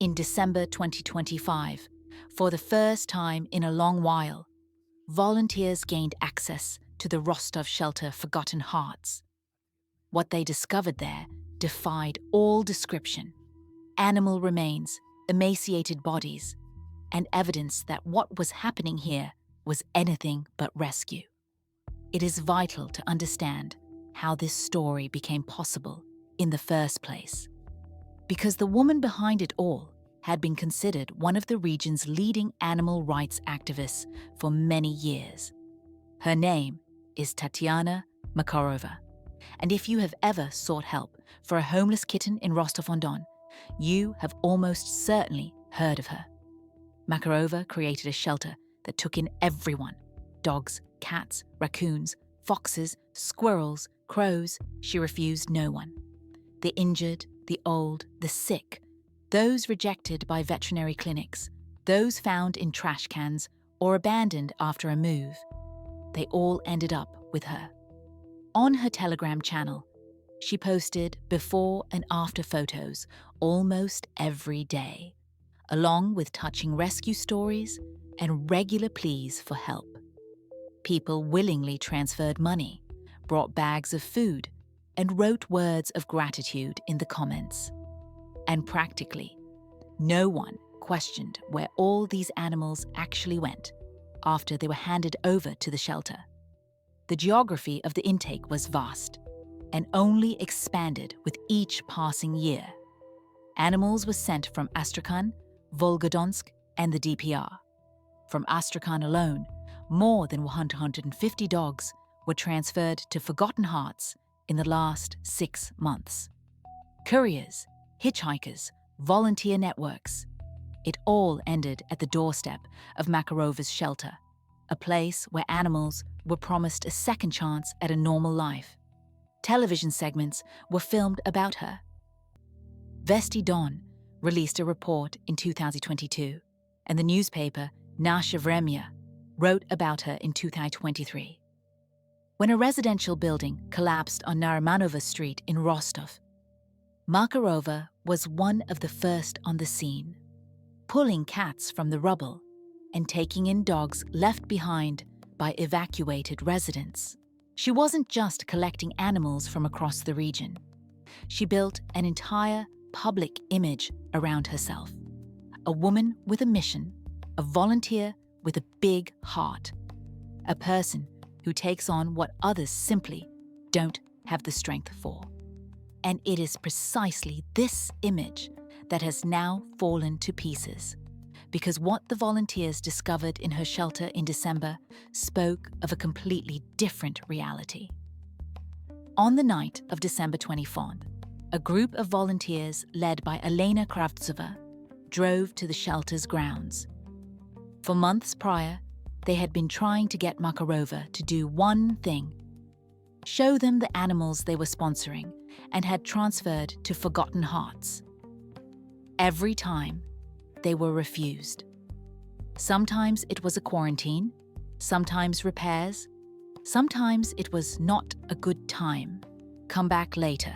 In December 2025, for the first time in a long while, volunteers gained access to the Rostov shelter Forgotten Hearts. What they discovered there defied all description: animal remains, emaciated bodies, and evidence that what was happening here was anything but rescue. It is vital to understand how this story became possible in the first place, because the woman behind it all had been considered one of the region's leading animal rights activists for many years. Her name is Tatiana Makarova, and if you have ever sought help for a homeless kitten in Rostov-on-Don, you have almost certainly heard of her. Makarova created a shelter that took in everyone: dogs, cats, raccoons, foxes, squirrels, crows. She refused no one. The injured, the old, the sick, those rejected by veterinary clinics, those found in trash cans or abandoned after a move. They all ended up with her. On her Telegram channel, she posted before and after photos almost every day, along with touching rescue stories and regular pleas for help. People willingly transferred money, brought bags of food, and wrote words of gratitude in the comments. And practically, no one questioned where all these animals actually went after they were handed over to the shelter. The geography of the intake was vast and only expanded with each passing year. Animals were sent from Astrakhan, Volgodonsk, and the DPR. From Astrakhan alone, more than 150 dogs were transferred to Forgotten Hearts in the last 6 months. Couriers, hitchhikers, volunteer networks. It all ended at the doorstep of Makarova's shelter, a place where animals were promised a second chance at a normal life. Television segments were filmed about her. Vesti Don released a report in 2022, and the newspaper Nasze Vremya wrote about her in 2023. When a residential building collapsed on Naramanova Street in Rostov, Makarova was one of the first on the scene, pulling cats from the rubble and taking in dogs left behind by evacuated residents. She wasn't just collecting animals from across the region. She built an entire public image around herself. A woman with a mission, a volunteer with a big heart, a person who takes on what others simply don't have the strength for. And it is precisely this image that has now fallen to pieces, because what the volunteers discovered in her shelter in December spoke of a completely different reality. On the night of December 24th, a group of volunteers led by Elena Kravtsova drove to the shelter's grounds. For months prior, they had been trying to get Makarova to do one thing: show them the animals they were sponsoring and had transferred to Forgotten Hearts. Every time, they were refused. Sometimes it was a quarantine, sometimes repairs, sometimes it was not a good time. Come back later.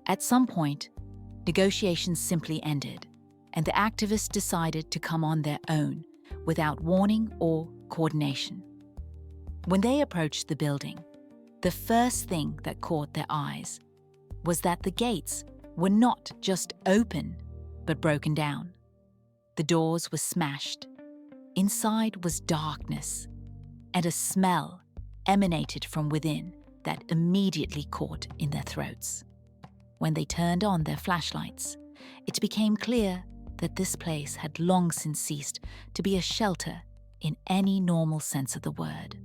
At some point, negotiations simply ended, and the activists decided to come on their own without warning or coordination. When they approached the building, the first thing that caught their eyes was that the gates were not just open, but broken down. The doors were smashed. Inside was darkness, and a smell emanated from within that immediately caught in their throats. When they turned on their flashlights, it became clear that this place had long since ceased to be a shelter in any normal sense of the word.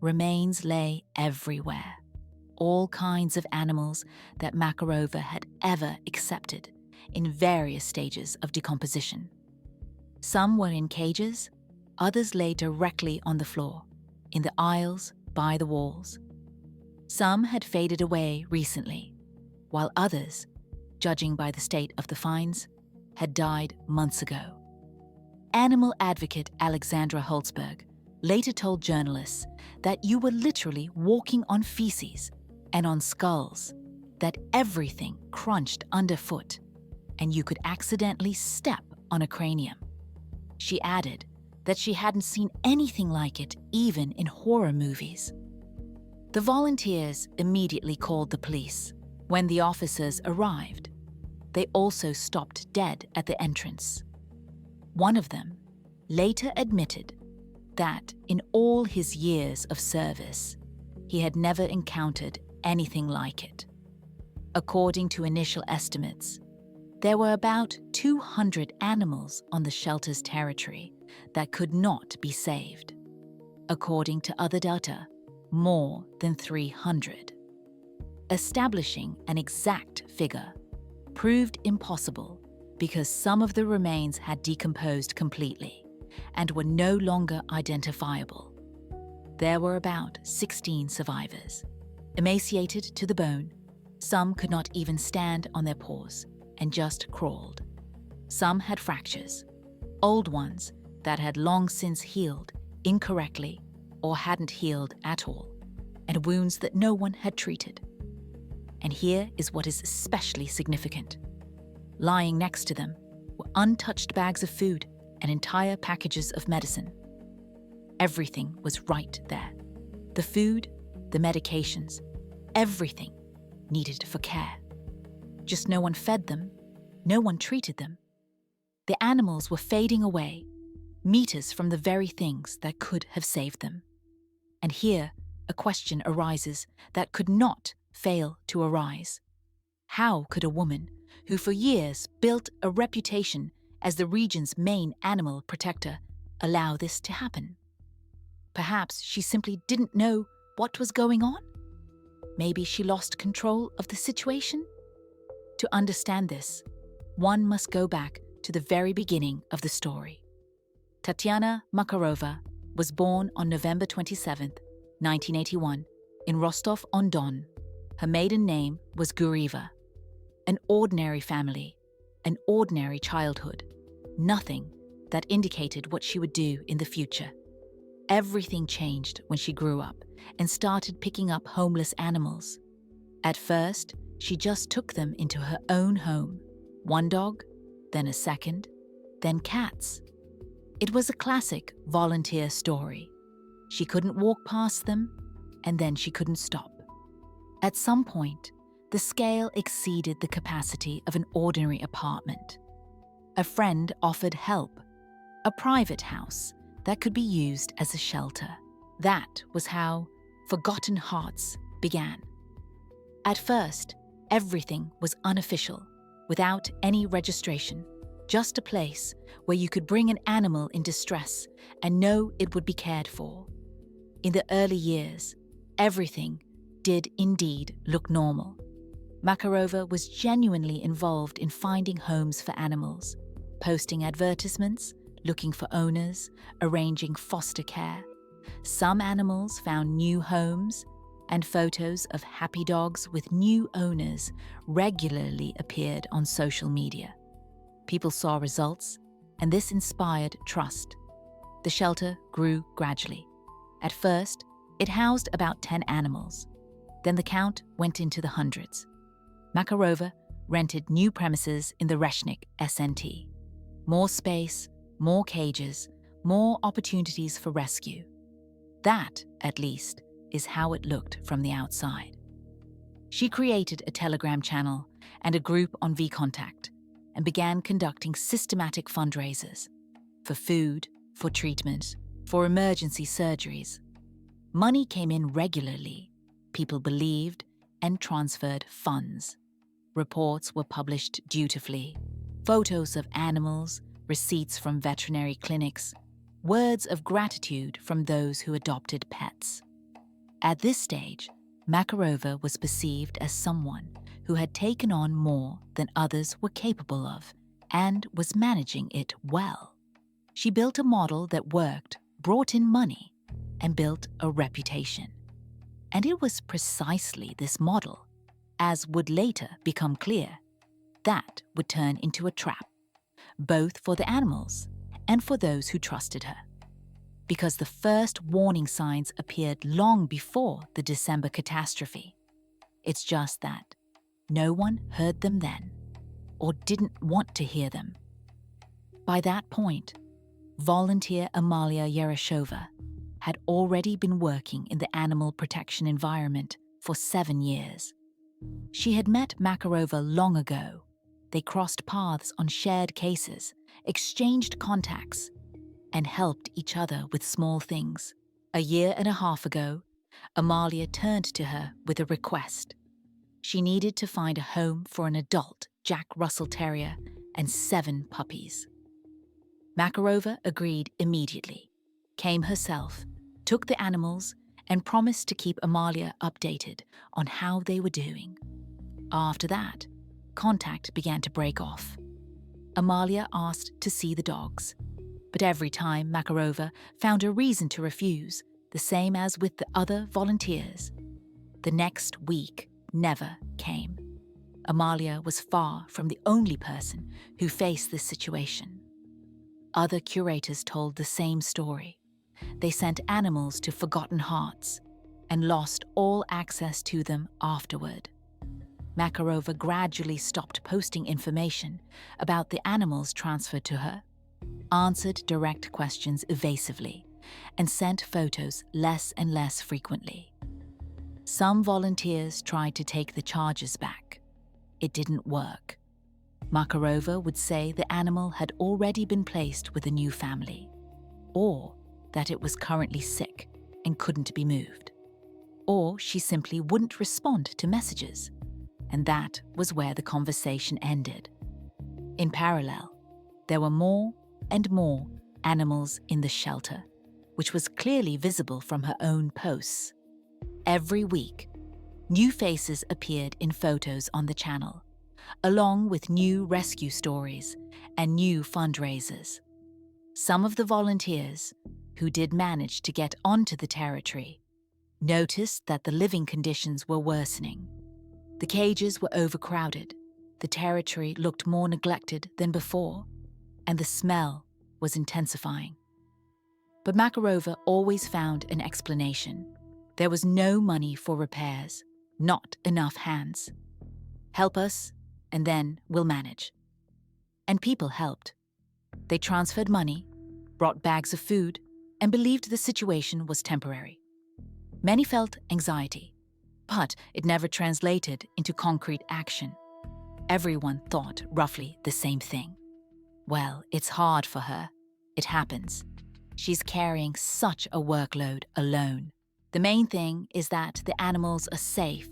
Remains lay everywhere, all kinds of animals that Makarova had ever accepted in various stages of decomposition. Some were in cages, others lay directly on the floor, in the aisles, by the walls. Some had faded away recently, while others, judging by the state of the finds, had died months ago. Animal advocate Alexandra Holzberg later told journalists that you were literally walking on feces and on skulls, that everything crunched underfoot. and you could accidentally step on a cranium. She added that she hadn't seen anything like it even in horror movies. The volunteers immediately called the police. When the officers arrived, they also stopped dead at the entrance. One of them later admitted that in all his years of service, he had never encountered anything like it. According to initial estimates, there were about 200 animals on the shelter's territory that could not be saved. According to other data, more than 300. Establishing an exact figure proved impossible because some of the remains had decomposed completely and were no longer identifiable. There were about 16 survivors, emaciated to the bone. Some could not even stand on their paws and just crawled. Some had fractures, old ones that had long since healed incorrectly or hadn't healed at all, and wounds that no one had treated. And here is what is especially significant. Lying next to them were untouched bags of food and entire packages of medicine. Everything was right there. The food, the medications, everything needed for care. Just no one fed them, no one treated them. The animals were fading away, meters from the very things that could have saved them. And here, a question arises that could not fail to arise. How could a woman, who for years built a reputation as the region's main animal protector, allow this to happen? Perhaps she simply didn't know what was going on? Maybe she lost control of the situation? To understand this, one must go back to the very beginning of the story. Tatiana Makarova was born on November 27, 1981, in Rostov-on-Don. Her maiden name was Gurieva. An ordinary family, an ordinary childhood, nothing that indicated what she would do in the future. Everything changed when she grew up and started picking up homeless animals. At first, she just took them into her own home. One dog, then a second, then cats. It was a classic volunteer story. She couldn't walk past them, and then she couldn't stop. At some point, the scale exceeded the capacity of an ordinary apartment. A friend offered help, a private house that could be used as a shelter. That was how Forgotten Hearts began. At first, everything was unofficial, without any registration, just a place where you could bring an animal in distress and know it would be cared for. In the early years, everything did indeed look normal. Makarova was genuinely involved in finding homes for animals, posting advertisements, looking for owners, arranging foster care. Some animals found new homes, and photos of happy dogs with new owners regularly appeared on social media. People saw results, and this inspired trust. The shelter grew gradually. At first, it housed about 10 animals. Then the count went into the hundreds. Makarova rented new premises in the Reshnik SNT. More space, more cages, more opportunities for rescue. That, at least, is how it looked from the outside. She created a Telegram channel and a group on VKontakte and began conducting systematic fundraisers for food, for treatment, for emergency surgeries. Money came in regularly. People believed and transferred funds. Reports were published dutifully. Photos of animals, receipts from veterinary clinics, words of gratitude from those who adopted pets. At this stage, Makarova was perceived as someone who had taken on more than others were capable of and was managing it well. She built a model that worked, brought in money, and built a reputation. And it was precisely this model, as would later become clear, that would turn into a trap, both for the animals and for those who trusted her. Because the first warning signs appeared long before the December catastrophe. It's just that no one heard them then, or didn't want to hear them. By that point, volunteer Amalia Yerashova had already been working in the animal protection environment for 7 years. She had met Makarova long ago. They crossed paths on shared cases, exchanged contacts, and helped each other with small things. A year and a half ago, Amalia turned to her with a request. She needed to find a home for an adult Jack Russell Terrier and 7 puppies. Makarova agreed immediately, came herself, took the animals, and promised to keep Amalia updated on how they were doing. After that, contact began to break off. Amalia asked to see the dogs, but every time Makarova found a reason to refuse, the same as with the other volunteers. The next week never came. Amalia was far from the only person who faced this situation. Other curators told the same story. They sent animals to forgotten hearts and lost all access to them afterward. Makarova gradually stopped posting information about the animals transferred to her, answered direct questions evasively, and sent photos less and less frequently. Some volunteers tried to take the charges back. It didn't work. Makarova would say the animal had already been placed with a new family, or that it was currently sick and couldn't be moved. Or she simply wouldn't respond to messages, and that was where the conversation ended. In parallel, there were more and more animals in the shelter, which was clearly visible from her own posts. Every week, new faces appeared in photos on the channel, along with new rescue stories and new fundraisers. Some of the volunteers, who did manage to get onto the territory, noticed that the living conditions were worsening. The cages were overcrowded, the territory looked more neglected than before, and the smell was intensifying. But Makarova always found an explanation. There was no money for repairs, not enough hands. Help us, and then we'll manage. And people helped. They transferred money, brought bags of food, and believed the situation was temporary. Many felt anxiety, but it never translated into concrete action. Everyone thought roughly the same thing. Well, it's hard for her. It happens. She's carrying such a workload alone. The main thing is that the animals are safe.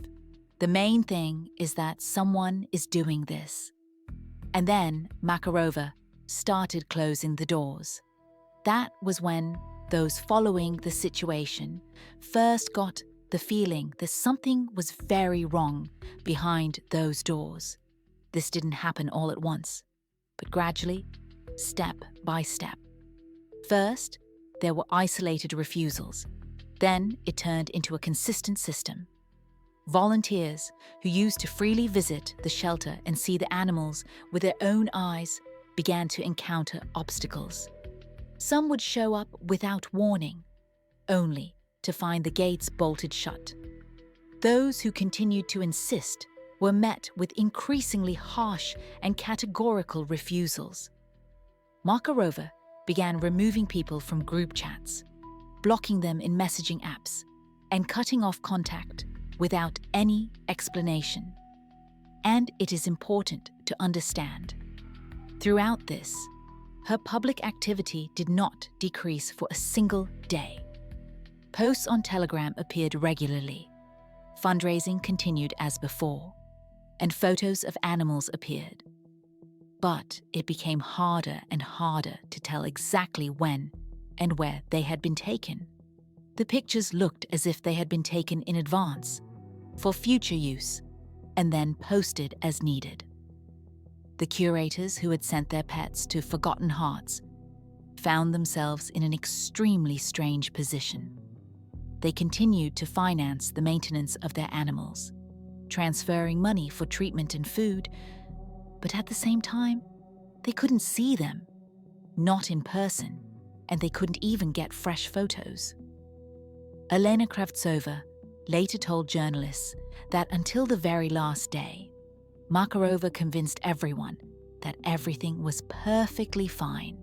The main thing is that someone is doing this. And then Makarova started closing the doors. That was when those following the situation first got the feeling that something was very wrong behind those doors. This didn't happen all at once, but gradually, step by step. First, there were isolated refusals. Then it turned into a consistent system. Volunteers who used to freely visit the shelter and see the animals with their own eyes began to encounter obstacles. Some would show up without warning, only to find the gates bolted shut. Those who continued to insist were met with increasingly harsh and categorical refusals. Makarova began removing people from group chats, blocking them in messaging apps, and cutting off contact without any explanation. And it is important to understand, throughout this, her public activity did not decrease for a single day. Posts on Telegram appeared regularly, fundraising continued as before, and photos of animals appeared. But it became harder and harder to tell exactly when and where they had been taken. The pictures looked as if they had been taken in advance, for future use, and then posted as needed. The curators who had sent their pets to Forgotten Hearts found themselves in an extremely strange position. They continued to finance the maintenance of their animals, transferring money for treatment and food, but at the same time, they couldn't see them, not in person, and they couldn't even get fresh photos. Elena Kravtsova later told journalists that until the very last day, Makarova convinced everyone that everything was perfectly fine,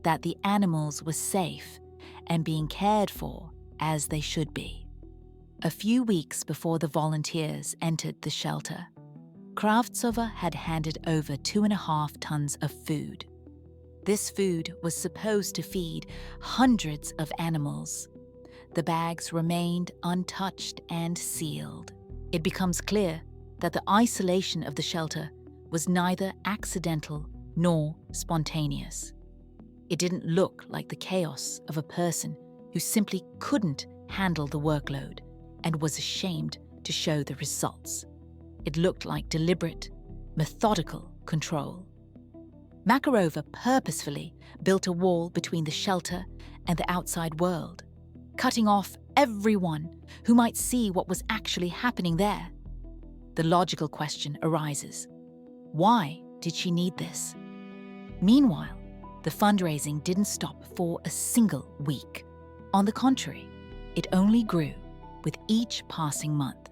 that the animals were safe and being cared for as they should be. A few weeks before the volunteers entered the shelter, Kravtsova had handed over 2.5 tons of food. This food was supposed to feed hundreds of animals. The bags remained untouched and sealed. It becomes clear that the isolation of the shelter was neither accidental nor spontaneous. It didn't look like the chaos of a person who simply couldn't handle the workload and was ashamed to show the results. It looked like deliberate, methodical control. Makarova purposefully built a wall between the shelter and the outside world, cutting off everyone who might see what was actually happening there. The logical question arises: why did she need this? Meanwhile, the fundraising didn't stop for a single week. On the contrary, it only grew with each passing month.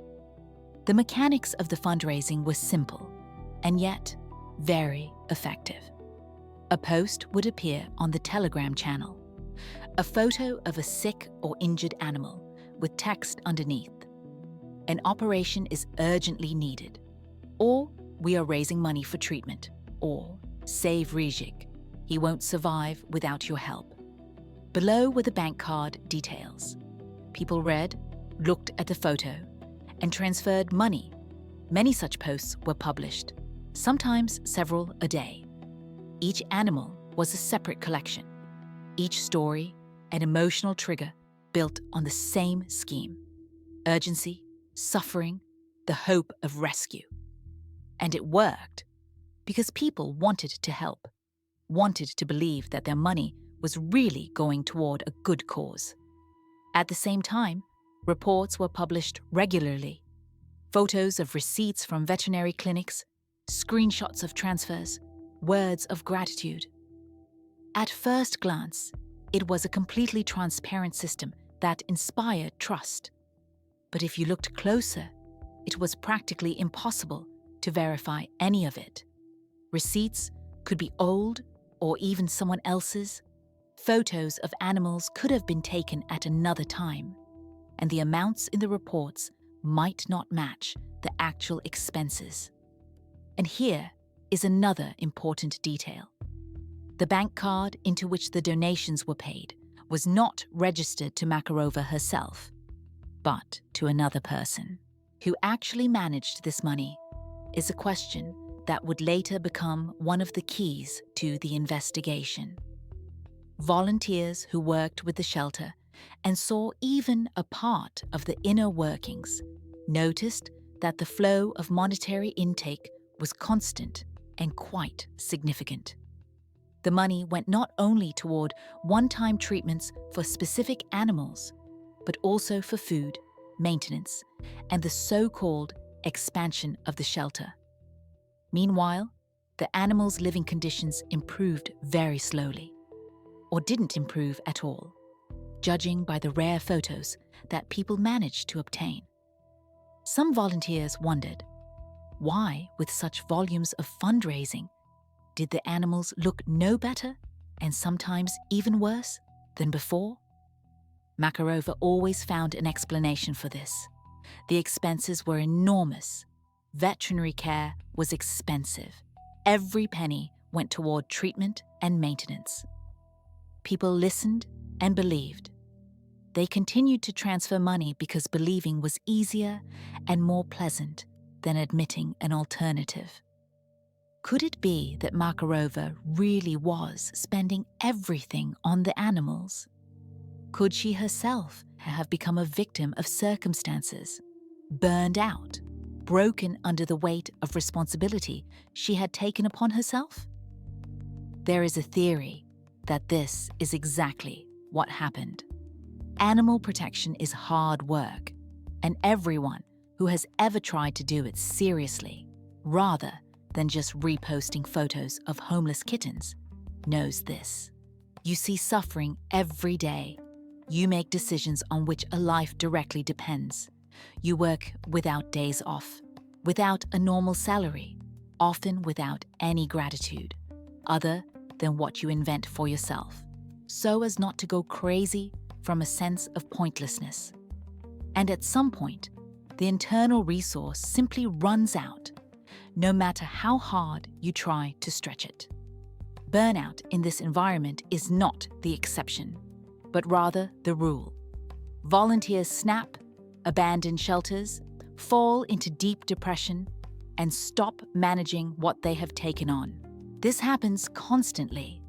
The mechanics of the fundraising were simple, and yet very effective. A post would appear on the Telegram channel, a photo of a sick or injured animal with text underneath: "An operation is urgently needed," or "We are raising money for treatment," or "Save Rijik, he won't survive without your help." Below were the bank card details. People read, looked at the photo, and transferred money. Many such posts were published, sometimes several a day. Each animal was a separate collection, each story an emotional trigger built on the same scheme: urgency, suffering, the hope of rescue. And it worked, because people wanted to help, wanted to believe that their money was really going toward a good cause. At the same time, reports were published regularly: photos of receipts from veterinary clinics, screenshots of transfers, words of gratitude. At first glance, it was a completely transparent system that inspired trust. But if you looked closer, it was practically impossible to verify any of it. Receipts could be old or even someone else's. Photos of animals could have been taken at another time, and the amounts in the reports might not match the actual expenses. And here is another important detail. The bank card into which the donations were paid was not registered to Makarova herself, but to another person. Who actually managed this money is a question that would later become one of the keys to the investigation. Volunteers who worked with the shelter and saw even a part of the inner workings noticed that the flow of monetary intake was constant and quite significant. The money went not only toward one-time treatments for specific animals, but also for food, maintenance, and the so-called expansion of the shelter. Meanwhile, the animals' living conditions improved very slowly, or didn't improve at all, judging by the rare photos that people managed to obtain. Some volunteers wondered, why, with such volumes of fundraising, did the animals look no better, and sometimes even worse, than before? Makarova always found an explanation for this. The expenses were enormous. Veterinary care was expensive. Every penny went toward treatment and maintenance. People listened and believed. They continued to transfer money because believing was easier and more pleasant than admitting an alternative. Could it be that Makarova really was spending everything on the animals? Could she herself have become a victim of circumstances, burned out, broken under the weight of responsibility she had taken upon herself? There is a theory that this is exactly what happened. Animal protection is hard work, and everyone who has ever tried to do it seriously, rather than just reposting photos of homeless kittens, knows this. You see suffering every day. You make decisions on which a life directly depends. You work without days off, without a normal salary, often without any gratitude, other than what you invent for yourself, so as not to go crazy from a sense of pointlessness. And at some point, the internal resource simply runs out, no matter how hard you try to stretch it. Burnout in this environment is not the exception, but rather the rule. Volunteers snap, abandon shelters, fall into deep depression, and stop managing what they have taken on. This happens constantly,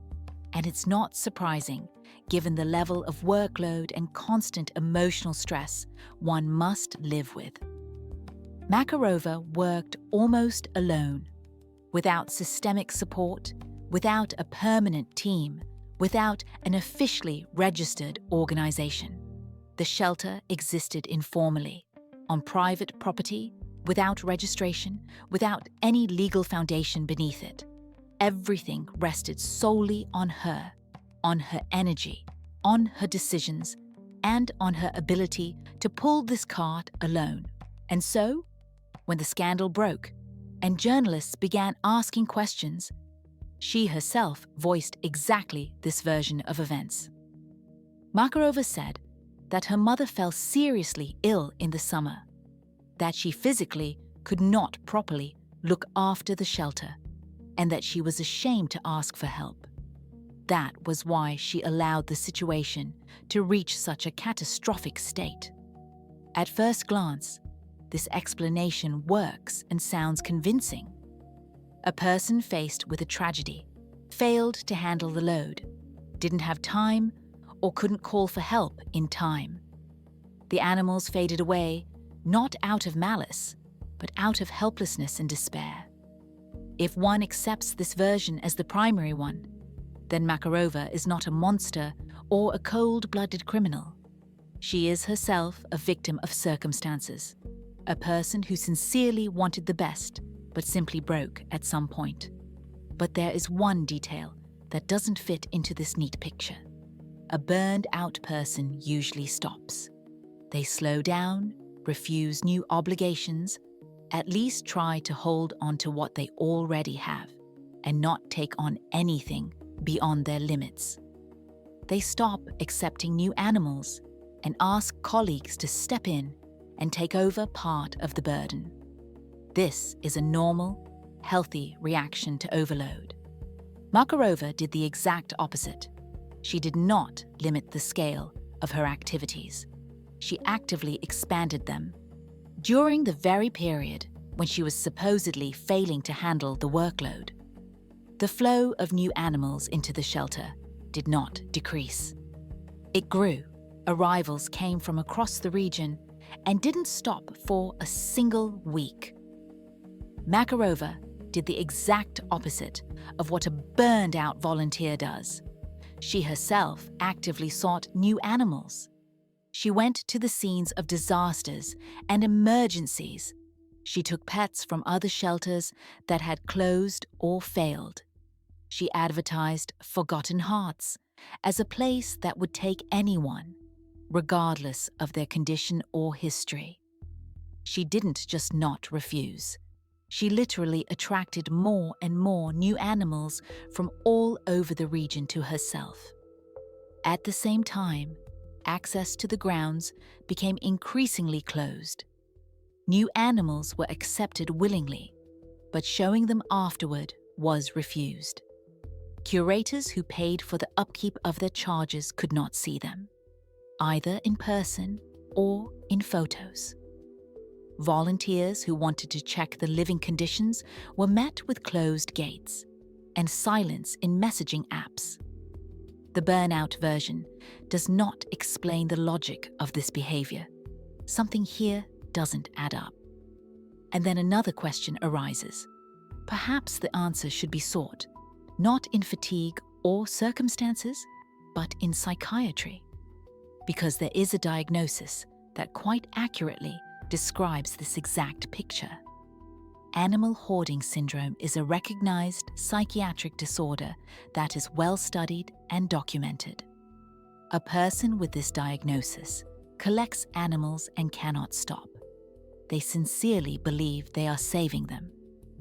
and it's not surprising given the level of workload and constant emotional stress one must live with. Makarova worked almost alone, without systemic support, without a permanent team, without an officially registered organization. The shelter existed informally, on private property, without registration, without any legal foundation beneath it. Everything rested solely on her energy, on her decisions, and on her ability to pull this cart alone. And so, when the scandal broke and journalists began asking questions, she herself voiced exactly this version of events. Makarova said that her mother fell seriously ill in the summer, that she physically could not properly look after the shelter, and that she was ashamed to ask for help. That was why she allowed the situation to reach such a catastrophic state. At first glance, this explanation works and sounds convincing. A person faced with a tragedy failed to handle the load, didn't have time, or couldn't call for help in time. The animals faded away, not out of malice, but out of helplessness and despair. If one accepts this version as the primary one, then Makarova is not a monster or a cold-blooded criminal. She is herself a victim of circumstances, a person who sincerely wanted the best, but simply broke at some point. But there is one detail that doesn't fit into this neat picture. A burned-out person usually stops. They slow down, refuse new obligations, at least try to hold on to what they already have, and not take on anything beyond their limits. They stop accepting new animals and ask colleagues to step in and take over part of the burden. This is a normal, healthy reaction to overload. Makarova did the exact opposite. She did not limit the scale of her activities. She actively expanded them. During the very period when she was supposedly failing to handle the workload, the flow of new animals into the shelter did not decrease. It grew. Arrivals came from across the region and didn't stop for a single week. Makarova did the exact opposite of what a burned-out volunteer does. She herself actively sought new animals. She went to the scenes of disasters and emergencies. She took pets from other shelters that had closed or failed. She advertised Forgotten Hearts as a place that would take anyone, regardless of their condition or history. She didn't just not refuse. She literally attracted more and more new animals from all over the region to herself. At the same time, access to the grounds became increasingly closed. New animals were accepted willingly, but showing them afterward was refused. Curators who paid for the upkeep of their charges could not see them, either in person or in photos. Volunteers who wanted to check the living conditions were met with closed gates and silence in messaging apps. The burnout version does not explain the logic of this behavior. Something here doesn't add up. And then another question arises. Perhaps the answer should be sought, not in fatigue or circumstances, but in psychiatry. Because there is a diagnosis that quite accurately describes this exact picture. Animal hoarding syndrome is a recognized psychiatric disorder that is well studied and documented. A person with this diagnosis collects animals and cannot stop. They sincerely believe they are saving them.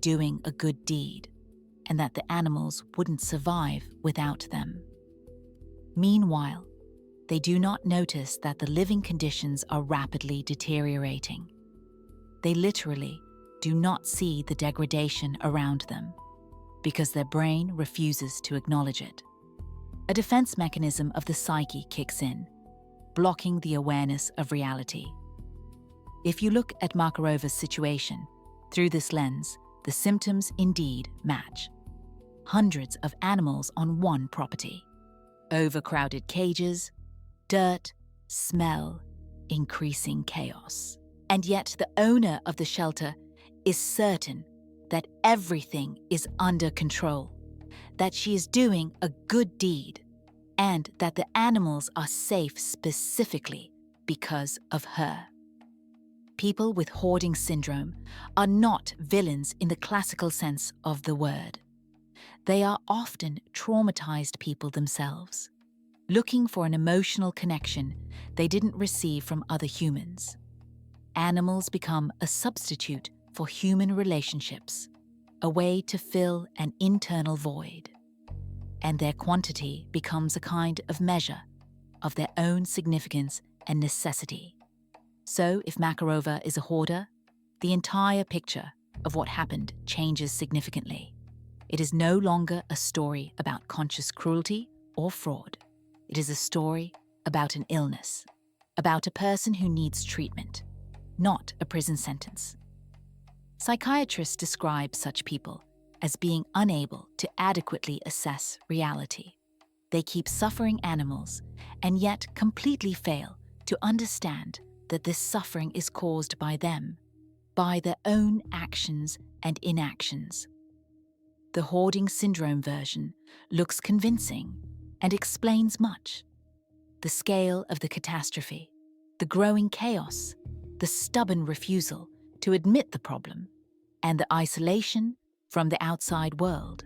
doing a good deed, and that the animals wouldn't survive without them. Meanwhile, they do not notice that the living conditions are rapidly deteriorating. They literally do not see the degradation around them because their brain refuses to acknowledge it. A defense mechanism of the psyche kicks in, blocking the awareness of reality. If you look at Makarova's situation through this lens, the symptoms indeed match. Hundreds of animals on one property. Overcrowded cages, dirt, smell, increasing chaos. And yet the owner of the shelter is certain that everything is under control, that she is doing a good deed, and that the animals are safe specifically because of her. People with hoarding syndrome are not villains in the classical sense of the word. They are often traumatized people themselves, looking for an emotional connection they didn't receive from other humans. Animals become a substitute for human relationships, a way to fill an internal void. And their quantity becomes a kind of measure of their own significance and necessity. So if Makarova is a hoarder, the entire picture of what happened changes significantly. It is no longer a story about conscious cruelty or fraud. It is a story about an illness, about a person who needs treatment, not a prison sentence. Psychiatrists describe such people as being unable to adequately assess reality. They keep suffering animals and yet completely fail to understand that this suffering is caused by them, by their own actions and inactions. The hoarding syndrome version looks convincing and explains much. The scale of the catastrophe, the growing chaos, the stubborn refusal to admit the problem, and the isolation from the outside world.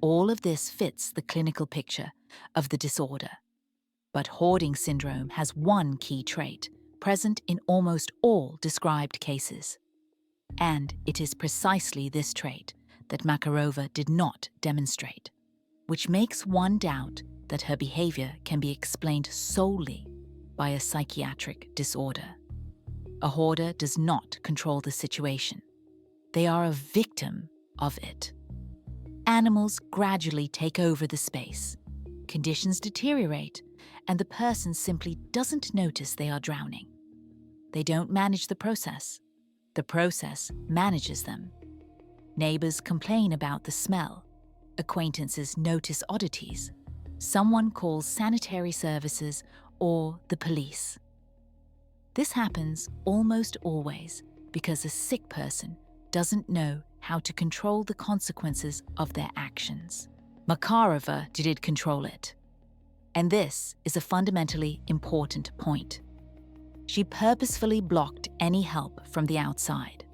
All of this fits the clinical picture of the disorder. But hoarding syndrome has one key trait present in almost all described cases. And it is precisely this trait that Makarova did not demonstrate, which makes one doubt that her behavior can be explained solely by a psychiatric disorder. A hoarder does not control the situation. They are a victim of it. Animals gradually take over the space. Conditions deteriorate, and the person simply doesn't notice they are drowning. They don't manage the process. The process manages them. Neighbors complain about the smell. Acquaintances notice oddities. Someone calls sanitary services or the police. This happens almost always because a sick person doesn't know how to control the consequences of their actions. Makarova did control it. And this is a fundamentally important point. She purposefully blocked any help from the outside.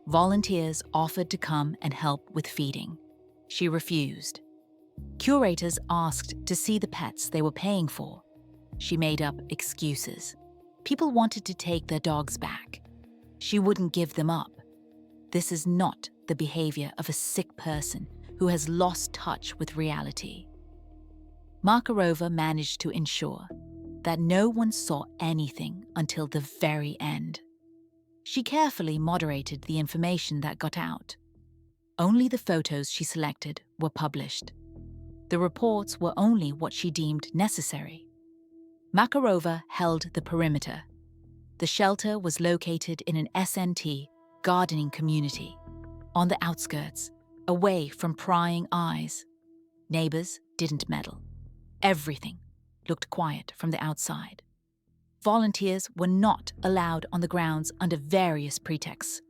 Volunteers offered to come and help with feeding. She refused. Curators asked to see the pets they were paying for. She made up excuses. People wanted to take their dogs back. She wouldn't give them up. This is not the behavior of a sick person who has lost touch with reality. Makarova managed to ensure that no one saw anything until the very end. She carefully moderated the information that got out. Only the photos she selected were published. The reports were only what she deemed necessary. Makarova held the perimeter. The shelter was located in an SNT gardening community, on the outskirts, away from prying eyes. Neighbors didn't meddle. Everything looked quiet from the outside. Volunteers were not allowed on the grounds under various pretexts.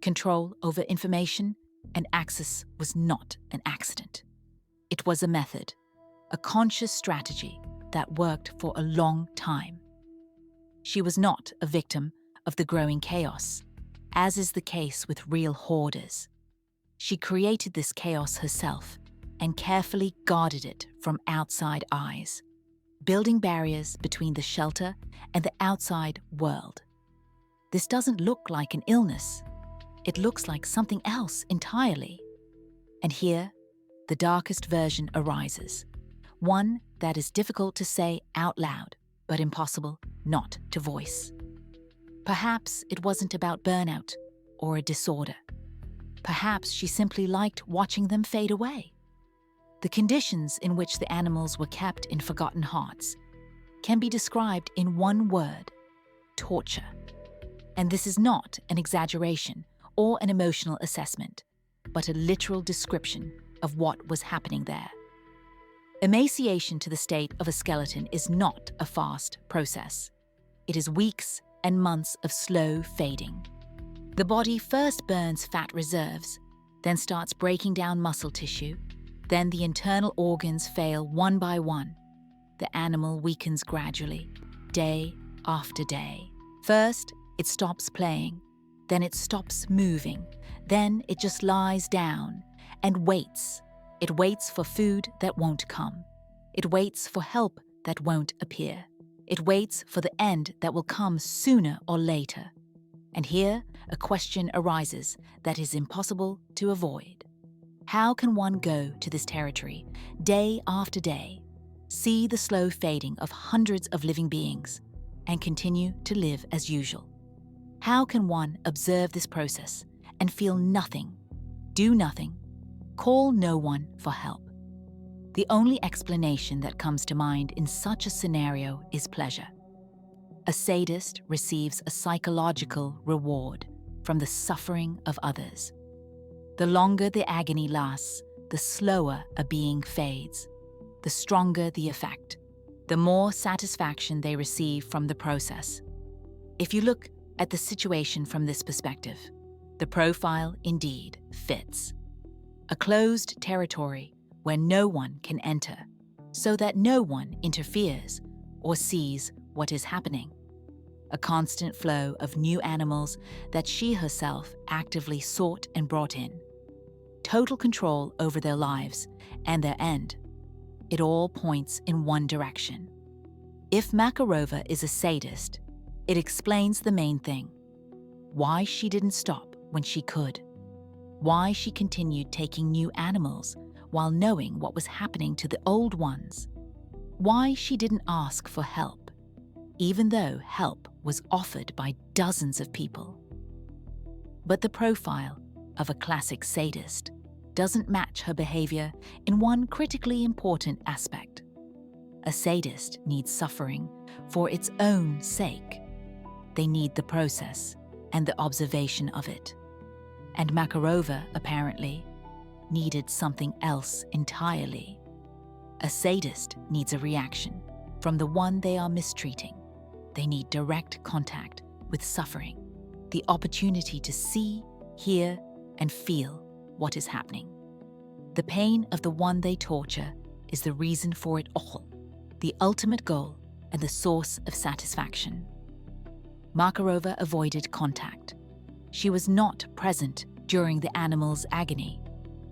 Control over information and access was not an accident. It was a method, a conscious strategy that worked for a long time. She was not a victim of the growing chaos, as is the case with real hoarders. She created this chaos herself and carefully guarded it from outside eyes, building barriers between the shelter and the outside world. This doesn't look like an illness. it looks like something else entirely. And here, the darkest version arises, one that is difficult to say out loud, but impossible not to voice. Perhaps it wasn't about burnout or a disorder. Perhaps she simply liked watching them fade away. The conditions in which the animals were kept in forgotten hearts can be described in one word: torture. And this is not an exaggeration or an emotional assessment, but a literal description of what was happening there. Emaciation to the state of a skeleton is not a fast process. It is weeks and months of slow fading. The body first burns fat reserves, then starts breaking down muscle tissue, then the internal organs fail one by one. The animal weakens gradually, day after day. First, it stops playing, then it stops moving, then it just lies down and waits. It waits for food that won't come. It waits for help that won't appear. It waits for the end that will come sooner or later. And here, a question arises that is impossible to avoid. How can one go to this territory day after day, see the slow fading of hundreds of living beings, and continue to live as usual? How can one observe this process and feel nothing, do nothing, call no one for help? The only explanation that comes to mind in such a scenario is pleasure. A sadist receives a psychological reward from the suffering of others. The longer the agony lasts, the slower a being fades, the stronger the effect, the more satisfaction they receive from the process. If you look at the situation from this perspective, the profile indeed fits. A closed territory where no one can enter, so that no one interferes or sees what is happening. A constant flow of new animals that she herself actively sought and brought in. Total control over their lives and their end. It all points in one direction. If Makarova is a sadist, it explains the main thing: why she didn't stop when she could, why she continued taking new animals while knowing what was happening to the old ones, why she didn't ask for help, even though help was offered by dozens of people. But the profile of a classic sadist doesn't match her behavior in one critically important aspect. A sadist needs suffering for its own sake. They need the process and the observation of it. And Makarova, apparently, needed something else entirely. A sadist needs a reaction from the one they are mistreating. They need direct contact with suffering, the opportunity to see, hear, and feel what is happening. The pain of the one they torture is the reason for it all, the ultimate goal and the source of satisfaction. Makarova avoided contact. She was not present during the animals' agony.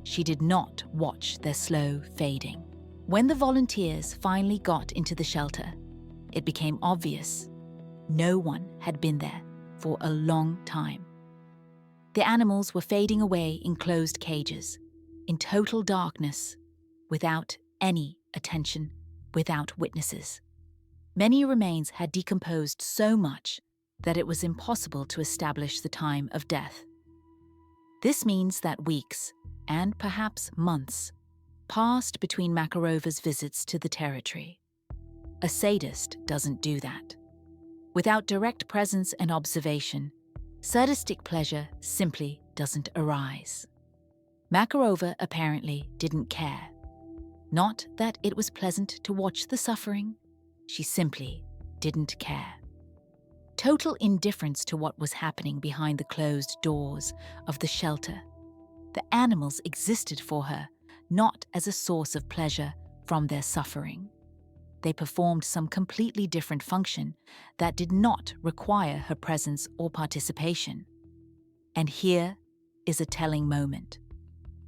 She did not watch their slow fading. When the volunteers finally got into the shelter, it became obvious no one had been there for a long time. The animals were fading away in closed cages, in total darkness, without any attention, without witnesses. Many remains had decomposed so much that it was impossible to establish the time of death. This means that weeks, and perhaps months, passed between Makarova's visits to the territory. A sadist doesn't do that. Without direct presence and observation, sadistic pleasure simply doesn't arise. Makarova apparently didn't care. Not that it was pleasant to watch the suffering, she simply didn't care. Total indifference to what was happening behind the closed doors of the shelter. The animals existed for her not as a source of pleasure from their suffering. They performed some completely different function that did not require her presence or participation. And here is a telling moment.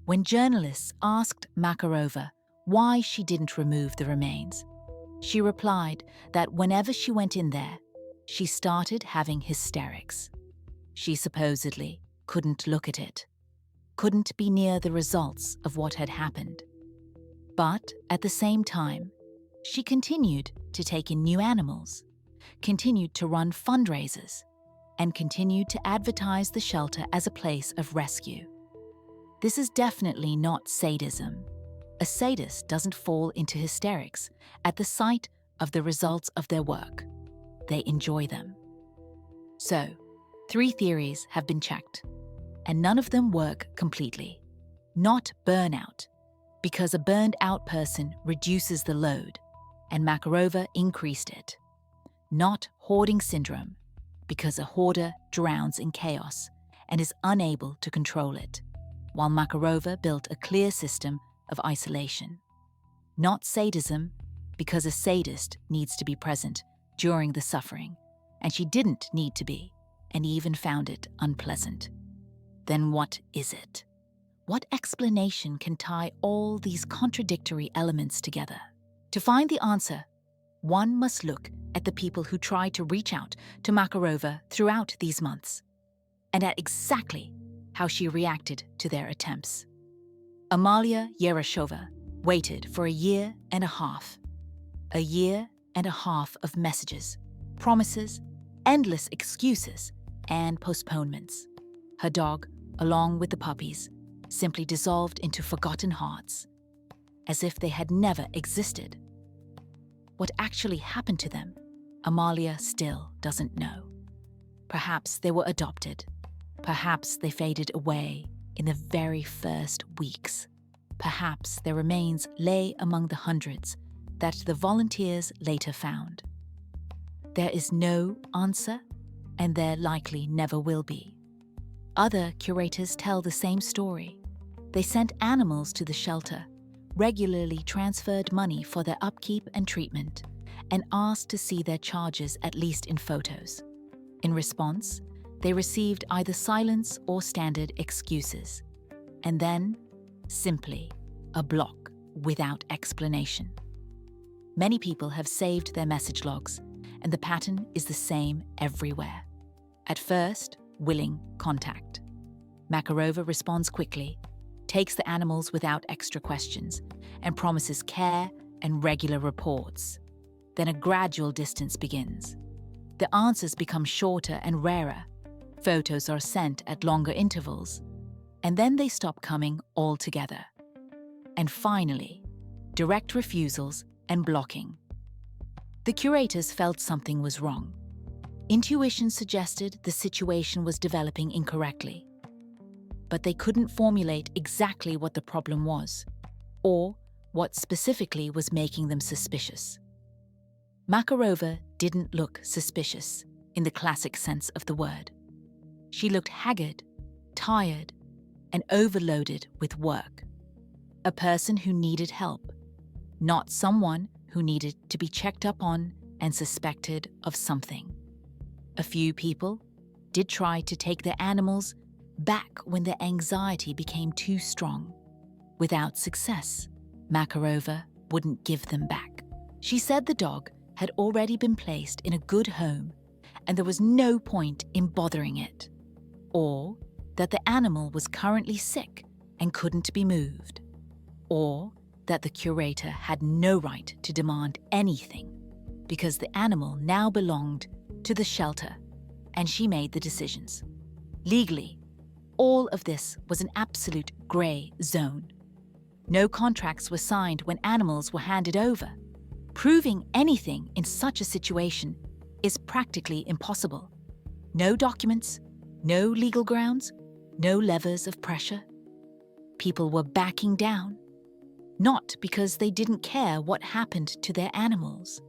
When journalists asked Makarova why she didn't remove the remains, she replied that whenever she went in there, she started having hysterics. She supposedly couldn't look at it, couldn't be near the results of what had happened. But at the same time, she continued to take in new animals, continued to run fundraisers, and continued to advertise the shelter as a place of rescue. This is definitely not sadism. A sadist doesn't fall into hysterics at the sight of the results of their work. They enjoy them. So, 3 theories have been checked, and none of them work completely. Not burnout, because a burned out person reduces the load, and Makarova increased it. Not hoarding syndrome, because a hoarder drowns in chaos and is unable to control it, while Makarova built a clear system of isolation. Not sadism, because a sadist needs to be present during the suffering, and she didn't need to be, and even found it unpleasant. Then what is it? What explanation can tie all these contradictory elements together? To find the answer, one must look at the people who tried to reach out to Makarova throughout these months, and at exactly how she reacted to their attempts. Amalia Yerashova waited for 1.5 years. 1.5 years of messages, promises, endless excuses, and postponements. Her dog, along with the puppies, simply dissolved into forgotten hearts, as if they had never existed. What actually happened to them, Amalia still doesn't know. Perhaps they were adopted. Perhaps they faded away in the very first weeks. Perhaps their remains lay among the hundreds that the volunteers later found. There is no answer, and there likely never will be. Other curators tell the same story. They sent animals to the shelter, regularly transferred money for their upkeep and treatment, and asked to see their charges at least in photos. In response, they received either silence or standard excuses, and then, simply, a block without explanation. Many people have saved their message logs, and the pattern is the same everywhere. At first, willing contact. Makarova responds quickly, takes the animals without extra questions, and promises care and regular reports. Then a gradual distance begins. The answers become shorter and rarer. Photos are sent at longer intervals, and then they stop coming altogether. And finally, direct refusals and blocking. The curators felt something was wrong. Intuition suggested the situation was developing incorrectly, but they couldn't formulate exactly what the problem was, or what specifically was making them suspicious. Makarova didn't look suspicious in the classic sense of the word. She looked haggard, tired, and overloaded with work. A person who needed help, not someone who needed to be checked up on and suspected of something. A few people did try to take their animals back when their anxiety became too strong. Without success, Makarova wouldn't give them back. She said the dog had already been placed in a good home and there was no point in bothering it, or that the animal was currently sick and couldn't be moved, or that the curator had no right to demand anything because the animal now belonged to the shelter and she made the decisions. Legally, all of this was an absolute grey zone. No contracts were signed when animals were handed over. Proving anything in such a situation is practically impossible. No documents, no legal grounds, no levers of pressure. People were backing down, not because they didn't care what happened to their animals,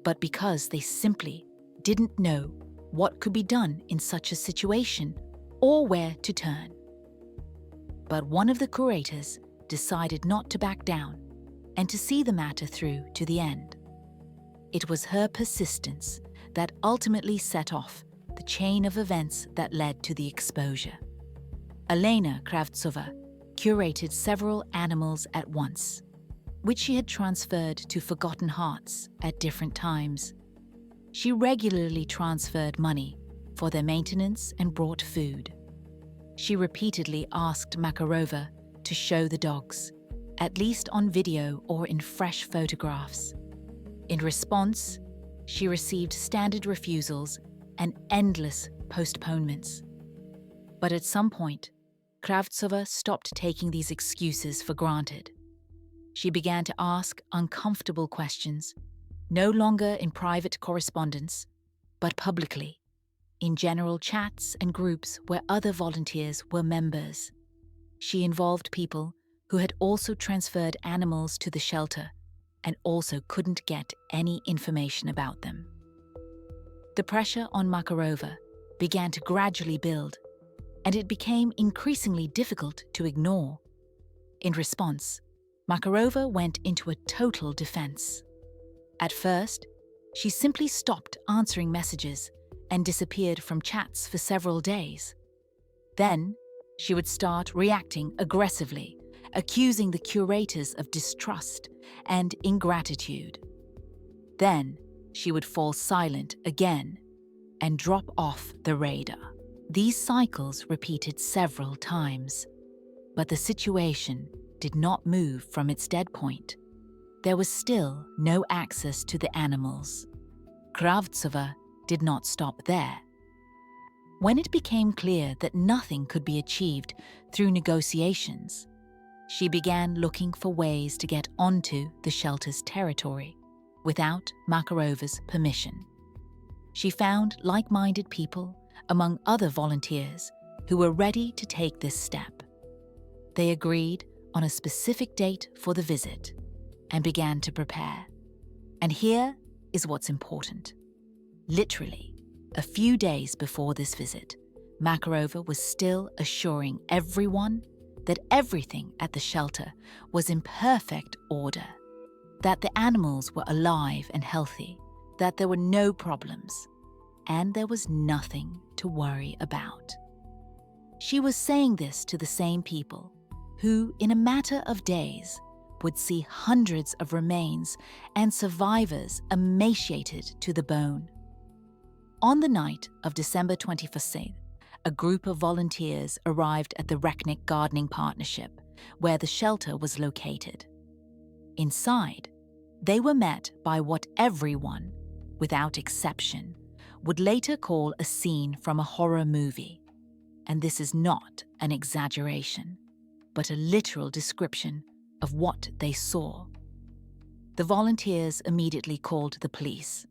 but because they simply didn't know what could be done in such a situation or where to turn. But one of the curators decided not to back down and to see the matter through to the end. It was her persistence that ultimately set off the chain of events that led to the exposure. Elena Kravtsova curated several animals at once, which she had transferred to Forgotten Hearts at different times. She regularly transferred money for their maintenance and brought food. She repeatedly asked Makarova to show the dogs, at least on video or in fresh photographs. In response, she received standard refusals and endless postponements. But at some point, Kravtsova stopped taking these excuses for granted. She began to ask uncomfortable questions, no longer in private correspondence, but publicly, in general chats and groups where other volunteers were members. She involved people who had also transferred animals to the shelter and also couldn't get any information about them. The pressure on Makarova began to gradually build, and it became increasingly difficult to ignore. In response, Makarova went into a total defense. At first, she simply stopped answering messages and disappeared from chats for several days. Then, she would start reacting aggressively, accusing the curators of distrust and ingratitude. Then, she would fall silent again and drop off the radar. These cycles repeated several times, but the situation did not move from its dead point. There was still no access to the animals. Kravtsova did not stop there. When it became clear that nothing could be achieved through negotiations, she began looking for ways to get onto the shelter's territory without Makarova's permission. She found like-minded people among other volunteers who were ready to take this step. They agreed on a specific date for the visit and began to prepare. And here is what's important. Literally, a few days before this visit, Makarova was still assuring everyone that everything at the shelter was in perfect order, that the animals were alive and healthy, that there were no problems, and there was nothing to worry about. She was saying this to the same people who, in a matter of days, would see hundreds of remains and survivors emaciated to the bone. On the night of December 21st, a group of volunteers arrived at the Reknik Gardening Partnership, where the shelter was located. Inside, they were met by what everyone, without exception, would later call a scene from a horror movie. And this is not an exaggeration, but a literal description of what they saw. The volunteers immediately called the police.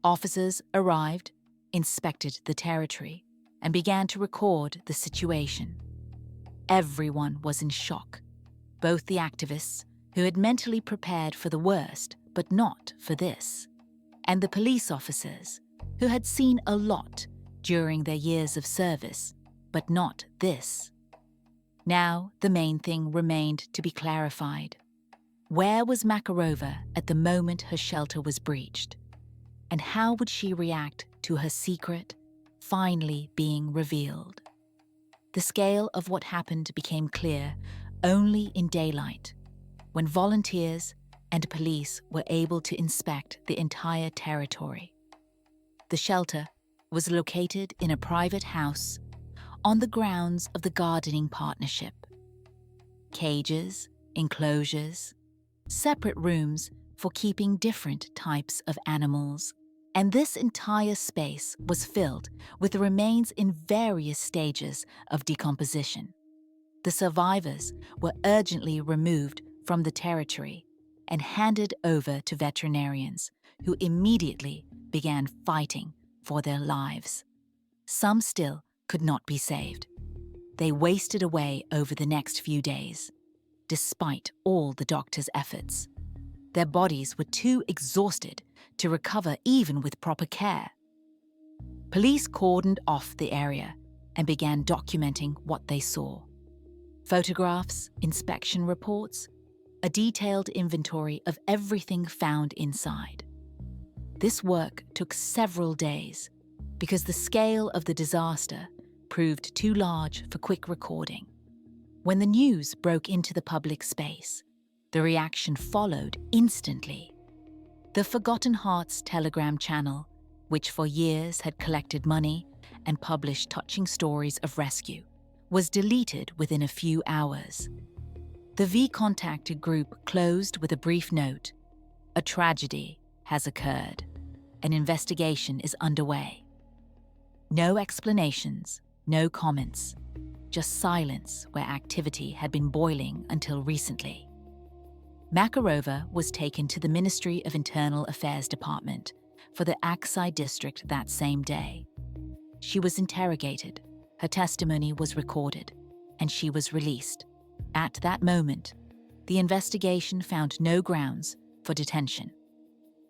Officers arrived, inspected the territory, and began to record the situation. Everyone was in shock, both the activists, who had mentally prepared for the worst, but not for this, and the police officers, who had seen a lot during their years of service, but not this. Now, the main thing remained to be clarified. Where was Makarova at the moment her shelter was breached? And how would she react to her secret finally being revealed? The scale of what happened became clear only in daylight, when volunteers and police were able to inspect the entire territory. The shelter was located in a private house on the grounds of the gardening partnership. Cages, enclosures, separate rooms for keeping different types of animals, and this entire space was filled with the remains in various stages of decomposition. The survivors were urgently removed from the territory and handed over to veterinarians, who immediately began fighting for their lives. Some still could not be saved. They wasted away over the next few days, despite all the doctors' efforts. Their bodies were too exhausted to recover even with proper care. Police cordoned off the area and began documenting what they saw. Photographs, inspection reports, a detailed inventory of everything found inside. This work took several days because the scale of the disaster proved too large for quick recording. When the news broke into the public space, the reaction followed instantly. The Forgotten Hearts Telegram channel, which for years had collected money and published touching stories of rescue, was deleted within a few hours. The V-contacted group closed with a brief note: "A tragedy has occurred. An investigation is underway." No explanations, no comments, just silence where activity had been boiling until recently. Makarova was taken to the Ministry of Internal Affairs Department for the Aksai district that same day. She was interrogated, her testimony was recorded, and she was released. At that moment, the investigation found no grounds for detention.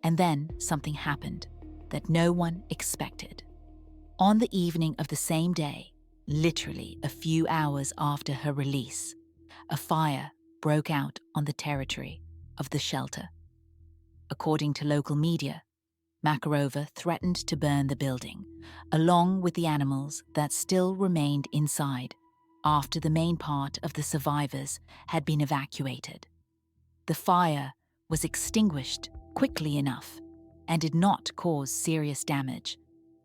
And then something happened that no one expected. On the evening of the same day, literally a few hours after her release, a fire broke out on the territory of the shelter. According to local media, Makarova threatened to burn the building, along with the animals that still remained inside after the main part of the survivors had been evacuated. The fire was extinguished quickly enough and did not cause serious damage.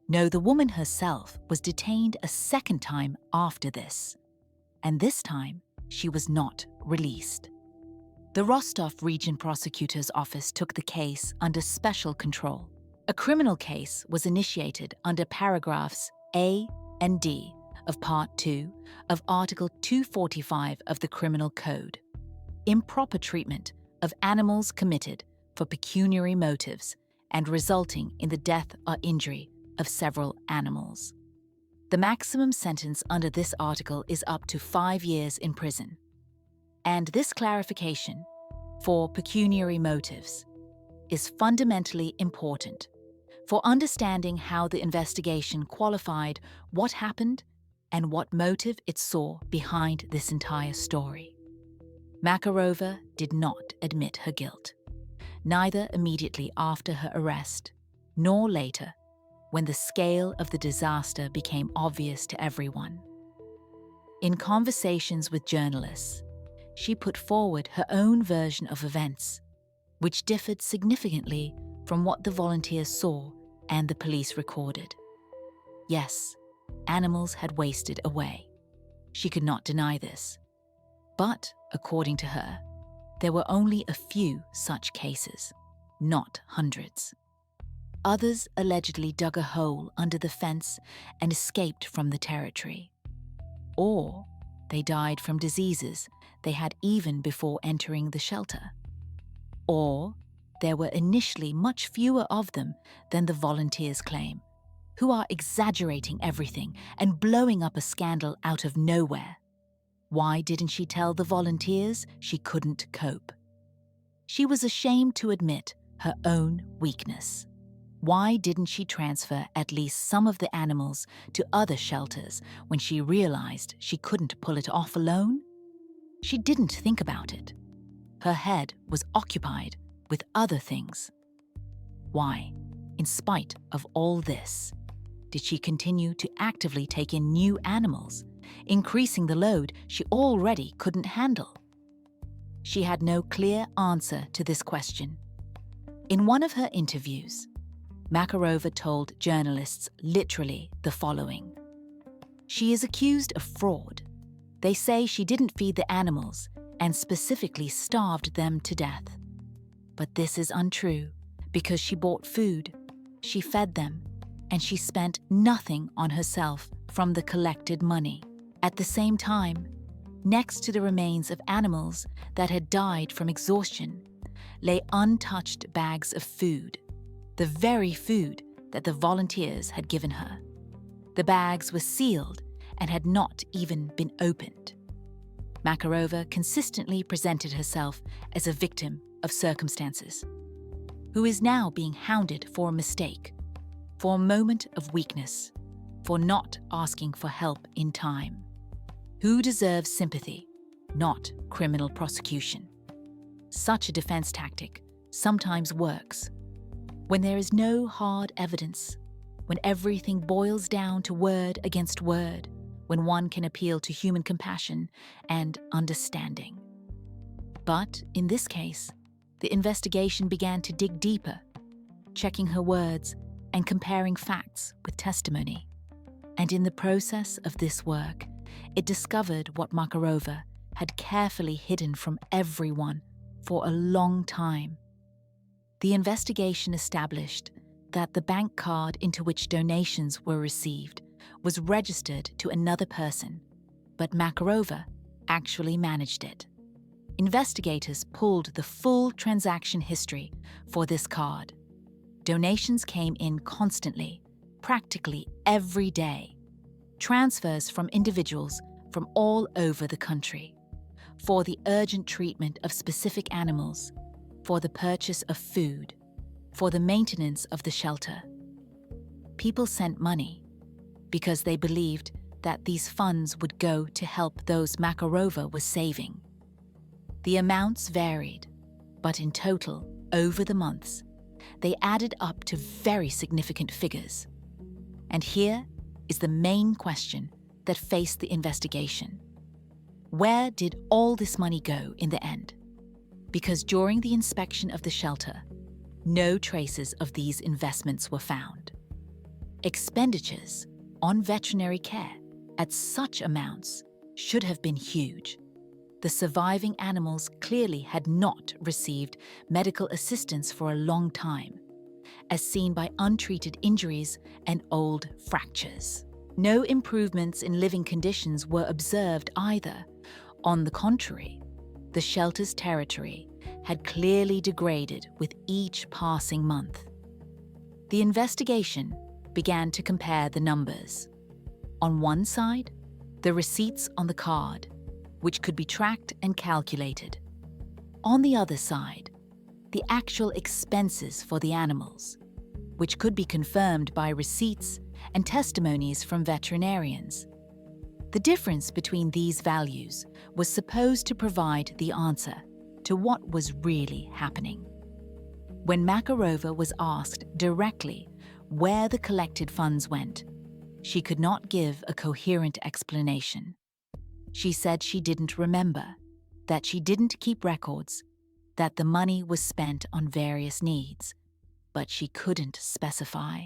No, the woman herself was detained a second time after this, and this time she was not released. The Rostov Region Prosecutor's Office took the case under special control. A criminal case was initiated under paragraphs A and D of Part 2 of Article 245 of the Criminal Code. Improper treatment of animals committed for pecuniary motives and resulting in the death or injury of several animals. The maximum sentence under this article is up to 5 years in prison. And this clarification, for pecuniary motives, is fundamentally important for understanding how the investigation qualified what happened and what motive it saw behind this entire story. Makarova did not admit her guilt, neither immediately after her arrest, nor later, when the scale of the disaster became obvious to everyone. In conversations with journalists, she put forward her own version of events, which differed significantly from what the volunteers saw and the police recorded. Yes, animals had wasted away. She could not deny this. But, according to her, there were only a few such cases, not hundreds. Others allegedly dug a hole under the fence and escaped from the territory. Or they died from diseases they had even before entering the shelter. Or there were initially much fewer of them than the volunteers claim, who are exaggerating everything and blowing up a scandal out of nowhere. Why didn't she tell the volunteers she couldn't cope? She was ashamed to admit her own weakness. Why didn't she transfer at least some of the animals to other shelters when she realized she couldn't pull it off alone? She didn't think about it. Her head was occupied with other things. Why, in spite of all this, did she continue to actively take in new animals, increasing the load she already couldn't handle? She had no clear answer to this question. In one of her interviews, Makarova told journalists literally the following: "She is accused of fraud. They say she didn't feed the animals and specifically starved them to death. But this is untrue because she bought food, she fed them, and she spent nothing on herself from the collected money. At the same time, next to the remains of animals that had died from exhaustion, lay untouched bags of food, the very food that the volunteers had given her. The bags were sealed and had not even been opened." Makarova consistently presented herself as a victim of circumstances, who is now being hounded for a mistake, for a moment of weakness, for not asking for help in time. Who deserves sympathy, not criminal prosecution? Such a defense tactic sometimes works when there is no hard evidence, when everything boils down to word against word, when one can appeal to human compassion and understanding. But in this case, the investigation began to dig deeper, checking her words and comparing facts with testimony. And in the process of this work, it discovered what Makarova had carefully hidden from everyone for a long time. The investigation established that the bank card into which donations were received was registered to another person, but Makarova actually managed it. Investigators pulled the full transaction history for this card. Donations came in constantly, practically every day. Transfers from individuals from all over the country, for the urgent treatment of specific animals, for the purchase of food, for the maintenance of the shelter. People sent money because they believed that these funds would go to help those Makarova was saving. The amounts varied, but in total, over the months, they added up to very significant figures. And here is the main question that faced the investigation. Where did all this money go in the end? Because during the inspection of the shelter, no traces of these investments were found. Expenditures on veterinary care at such amounts should have been huge. The surviving animals clearly had not received medical assistance for a long time, as seen by untreated injuries and old fractures. No improvements in living conditions were observed either. On the contrary, the shelter's territory had clearly degraded with each passing month. The investigation began to compare the numbers. On one side, the receipts on the card, which could be tracked and calculated. On the other side, the actual expenses for the animals, which could be confirmed by receipts and testimonies from veterinarians. The difference between these values was supposed to provide the answer to what was really happening. When Makarova was asked directly where the collected funds went, she could not give a coherent explanation. She said she didn't remember, that she didn't keep records, that the money was spent on various needs, but she couldn't specify.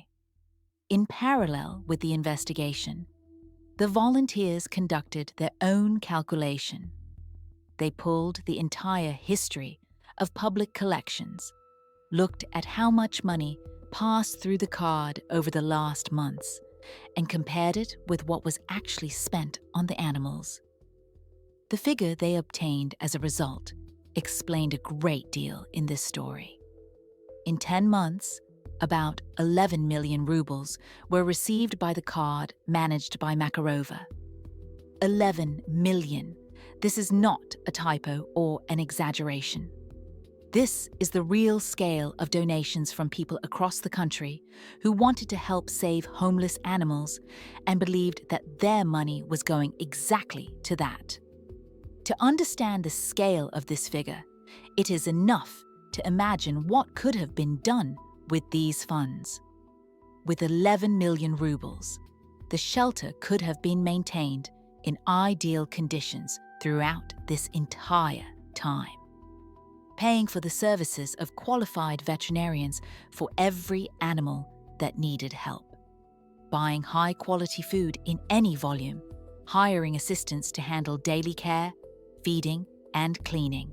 In parallel with the investigation, the volunteers conducted their own calculation. They pulled the entire history of public collections, looked at how much money passed through the card over the last months, and compared it with what was actually spent on the animals. The figure they obtained as a result explained a great deal in this story. In 10 months, about 11 million rubles were received by the card managed by Makarova. 11 million. This is not a typo or an exaggeration. This is the real scale of donations from people across the country who wanted to help save homeless animals and believed that their money was going exactly to that. To understand the scale of this figure, it is enough to imagine what could have been done with these funds. With 11 million rubles, the shelter could have been maintained in ideal conditions throughout this entire time, paying for the services of qualified veterinarians for every animal that needed help, buying high-quality food in any volume, hiring assistants to handle daily care, feeding, and cleaning,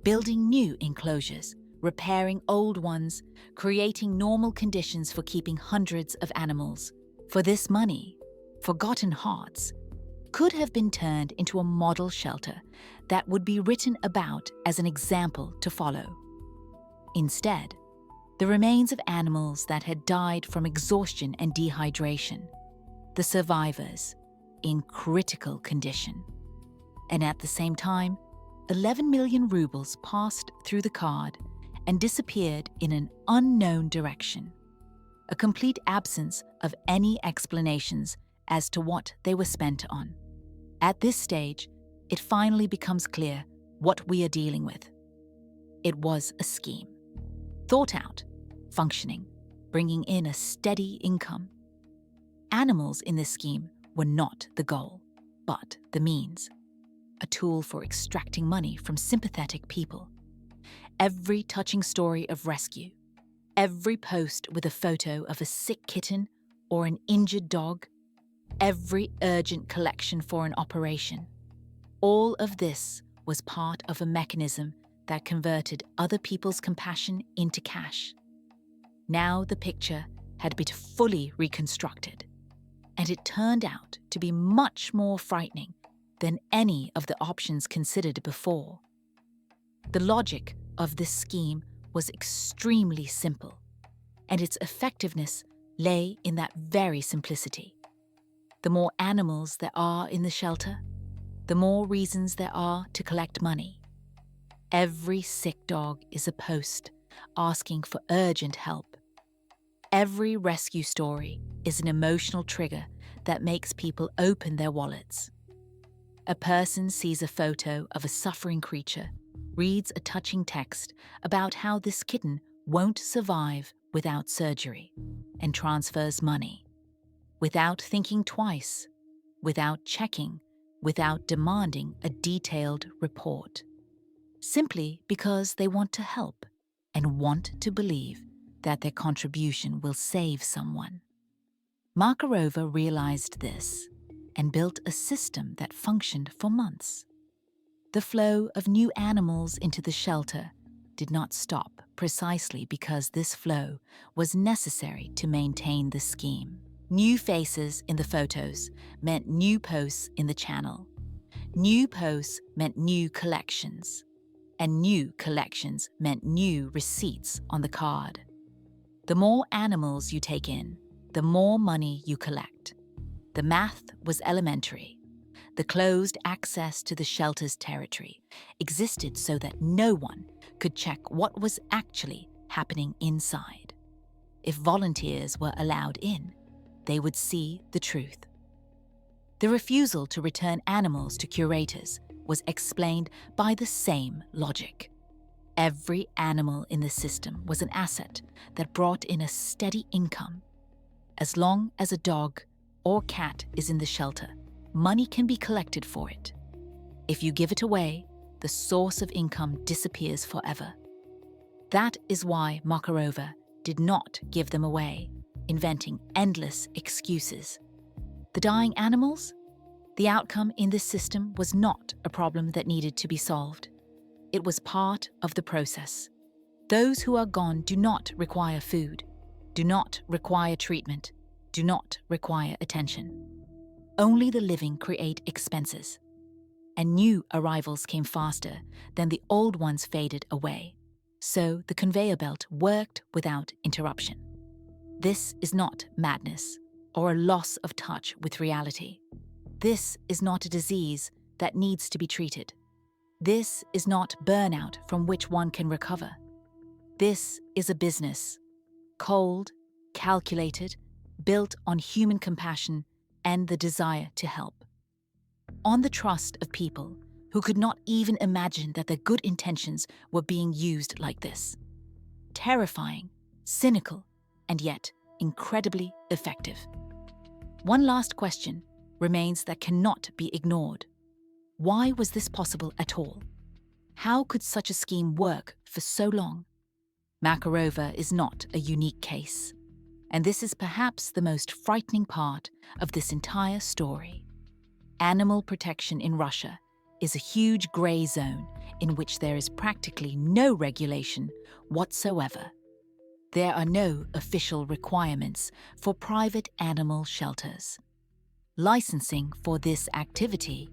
building new enclosures, repairing old ones, creating normal conditions for keeping hundreds of animals. For this money, Forgotten Hearts could have been turned into a model shelter that would be written about as an example to follow. Instead, the remains of animals that had died from exhaustion and dehydration, the survivors, in critical condition. And at the same time, 11 million rubles passed through the card and disappeared in an unknown direction. A complete absence of any explanations as to what they were spent on. At this stage, it finally becomes clear what we are dealing with. It was a scheme. Thought out, functioning, bringing in a steady income. Animals in this scheme were not the goal, but the means. A tool for extracting money from sympathetic people. Every touching story of rescue, every post with a photo of a sick kitten or an injured dog, every urgent collection for an operation. All of this was part of a mechanism that converted other people's compassion into cash. Now the picture had been fully reconstructed, and it turned out to be much more frightening than any of the options considered before. The logic of this scheme was extremely simple, and its effectiveness lay in that very simplicity. The more animals there are in the shelter, the more reasons there are to collect money. Every sick dog is a post asking for urgent help. Every rescue story is an emotional trigger that makes people open their wallets. A person sees a photo of a suffering creature, reads a touching text about how this kitten won't survive without surgery, and transfers money. Without thinking twice, without checking, without demanding a detailed report. Simply because they want to help and want to believe that their contribution will save someone. Makarova realized this and built a system that functioned for months. The flow of new animals into the shelter did not stop precisely because this flow was necessary to maintain the scheme. New faces in the photos meant new posts in the channel. New posts meant new collections. And new collections meant new receipts on the card. The more animals you take in, the more money you collect. The math was elementary. The closed access to the shelter's territory existed so that no one could check what was actually happening inside. If volunteers were allowed in, they would see the truth. The refusal to return animals to curators was explained by the same logic. Every animal in the system was an asset that brought in a steady income. As long as a dog or cat is in the shelter, money can be collected for it. If you give it away, the source of income disappears forever. That is why Makarova did not give them away, inventing endless excuses. The dying animals? The outcome in this system was not a problem that needed to be solved. It was part of the process. Those who are gone do not require food, do not require treatment, do not require attention. Only the living create expenses. And new arrivals came faster than the old ones faded away. So the conveyor belt worked without interruption. This is not madness or a loss of touch with reality. This is not a disease that needs to be treated. This is not burnout from which one can recover. This is a business, cold, calculated, built on human compassion and the desire to help. On the trust of people who could not even imagine that their good intentions were being used like this. Terrifying, cynical, and yet incredibly effective. One last question remains that cannot be ignored. Why was this possible at all? How could such a scheme work for so long? Makarova is not a unique case, and this is perhaps the most frightening part of this entire story. Animal protection in Russia is a huge grey zone in which there is practically no regulation whatsoever. There are no official requirements for private animal shelters. Licensing for this activity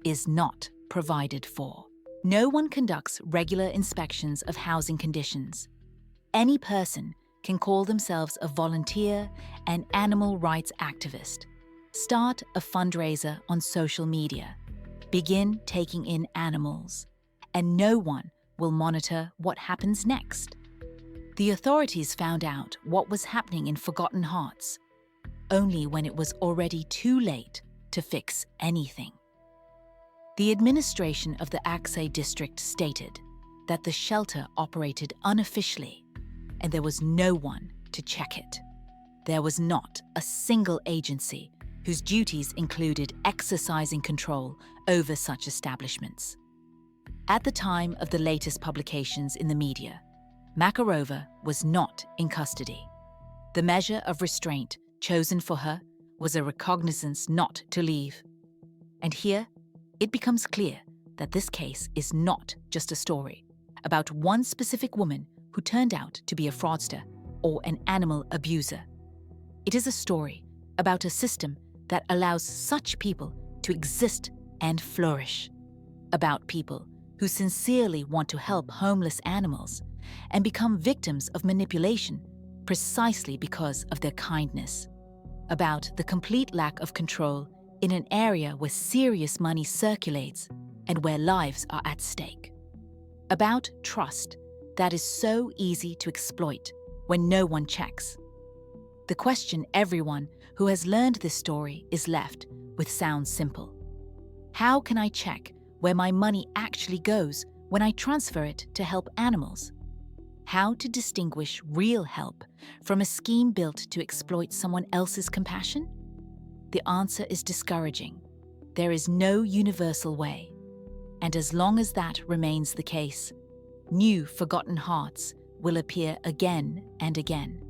is not provided for. No one conducts regular inspections of housing conditions. Any person can call themselves a volunteer and animal rights activist, start a fundraiser on social media, begin taking in animals, and no one will monitor what happens next. The authorities found out what was happening in Forgotten Hearts only when it was already too late to fix anything. The administration of the Aksay district stated that the shelter operated unofficially and there was no one to check it. There was not a single agency whose duties included exercising control over such establishments. At the time of the latest publications in the media, Makarova was not in custody. The measure of restraint chosen for her was a recognizance not to leave. And here, it becomes clear that this case is not just a story about one specific woman who turned out to be a fraudster or an animal abuser. It is a story about a system that allows such people to exist and flourish, about people who sincerely want to help homeless animals and become victims of manipulation precisely because of their kindness, about the complete lack of control in an area where serious money circulates and where lives are at stake, about trust that is so easy to exploit when no one checks. The question everyone who has learned this story is left with sounds simple. How can I check where my money actually goes when I transfer it to help animals? How to distinguish real help from a scheme built to exploit someone else's compassion? The answer is discouraging. There is no universal way. And as long as that remains the case, new forgotten hearts will appear again and again.